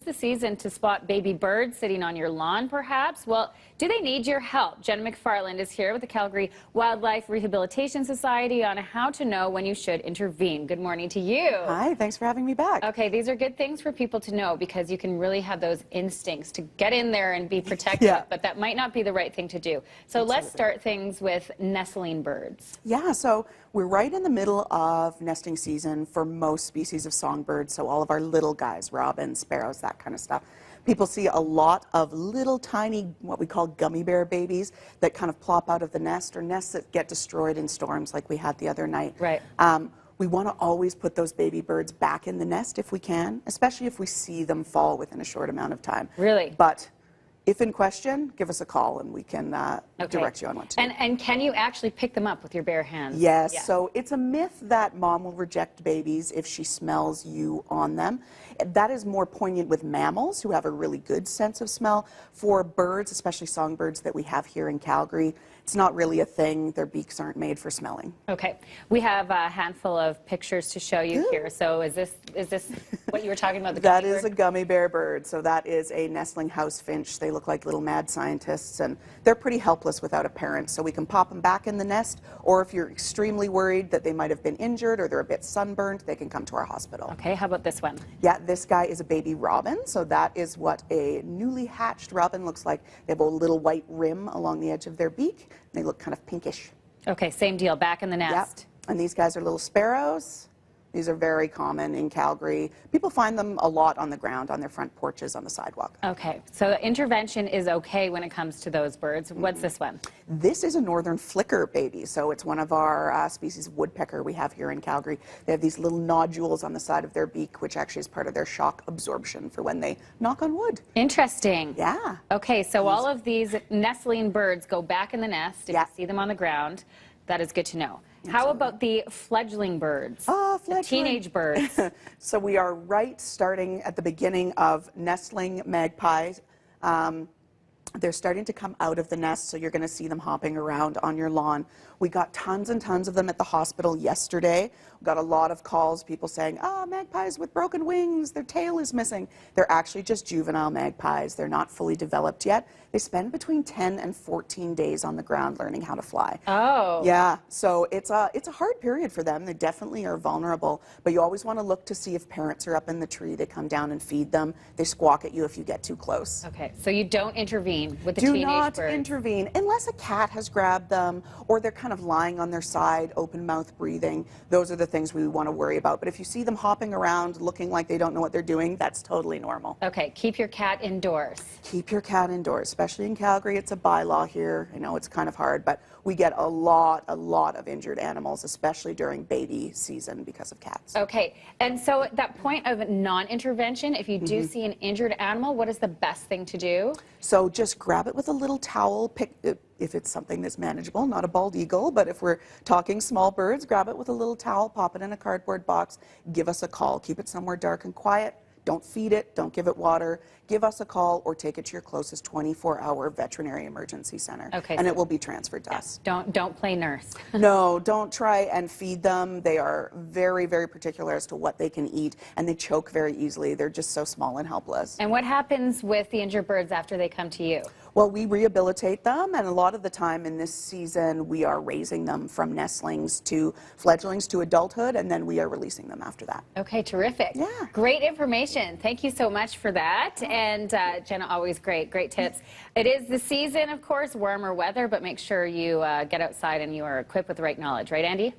the season to spot baby birds sitting on your lawn, perhaps? Well, do they need your help? Jenna McFarland is here with the Calgary Wildlife Rehabilitation Society on how to know when you should intervene. Good morning to you. Hi, thanks for having me back. Okay, these are good things for people to know because you can really have those instincts to get in there and be protective, but that might not be the right thing to do. So let's start things with nestling birds. Yeah, so we're right in the middle of nesting season for most species of songbirds, so all of our little guys, robins, sparrows, that kind of stuff. People see a lot of little tiny, what we call gummy bear babies that kind of plop out of the nest, or nests that get destroyed in storms like we had the other night. Right. We want to always put those baby birds back in the nest if we can, especially if we see them fall within a short amount of time. Really? But if in question, give us a call and we can direct you on what to do. And can you actually pick them up with your bare hands? Yes, so it's a myth that mom will reject babies if she smells you on them. That is more poignant with mammals who have a really good sense of smell. For birds, especially songbirds that we have here in Calgary, it's not really a thing. Their beaks aren't made for smelling. Okay, we have a handful of pictures to show you here. So is this what you were talking about? That is a gummy bear bird. So that is a nestling house finch. They look like little mad scientists, and they're pretty helpless without a parent. So we can pop them back in the nest, or if you're extremely worried that they might have been injured or they're a bit sunburned, they can come to our hospital. Okay, how about this one? Yeah, this guy is a baby robin. So that is what a newly hatched robin looks like. They have a little white rim along the edge of their beak. They look kind of pinkish. Okay, same deal, back in the nest. Yep. And these guys are little sparrows. These are very common in Calgary. People find them a lot on the ground, on their front porches, on the sidewalk. Okay, so intervention is okay when it comes to those birds. What's this one? This is a northern flicker baby. So it's one of our species of woodpecker we have here in Calgary. They have these little nodules on the side of their beak, which actually is part of their shock absorption for when they knock on wood. Interesting. Yeah. Okay, so all of these nestling birds go back in the nest if you see them on the ground. That is good to know. How about the fledgling birds? Oh, fledgling. The teenage birds. So we are right starting at the beginning of nestling magpies. They're starting to come out of the nest, so you're going to see them hopping around on your lawn. We got tons and tons of them at the hospital yesterday. We got a lot of calls, people saying, oh, magpies with broken wings, their tail is missing. They're actually just juvenile magpies. They're not fully developed yet. They spend between 10 and 14 days on the ground learning how to fly. Oh. Yeah, so it's a hard period for them. They definitely are vulnerable, but you always want to look to see if parents are up in the tree. They come down and feed them. They squawk at you if you get too close. Okay, so you don't intervene with the teenage birds? Do not intervene unless a cat has grabbed them or they're kind of lying on their side, open mouth breathing. Those are the things we want to worry about. But if you see them hopping around looking like they don't know what they're doing, that's totally normal. Okay, keep your cat indoors. Keep your cat indoors, especially in Calgary. It's a bylaw here. I know it's kind of hard, but we get a lot of injured animals, especially during baby season because of cats. Okay, and so at that point of non-intervention, if you do see an injured animal, what is the best thing to do? So just grab it with a little towel, pick if it's something that's manageable, not a bald eagle, but if we're talking small birds, grab it with a little towel, pop it in a cardboard box, give us a call. Keep it somewhere dark and quiet. Don't feed it, don't give it water. Give us a call or take it to your closest 24-hour veterinary emergency center. Okay, and it will be transferred to us. Don't play nurse. No, don't try and feed them. They are very, very particular as to what they can eat, and they choke very easily. They're just so small and helpless. And what happens with the injured birds after they come to you? Well, we rehabilitate them, and a lot of the time in this season, we are raising them from nestlings to fledglings to adulthood, and then we are releasing them after that. Okay, terrific. Yeah. Great information. Thank you so much for that. And Jenna, always great tips. It is the season, of course, warmer weather, but make sure you get outside and you are equipped with the right knowledge. Right, Andy?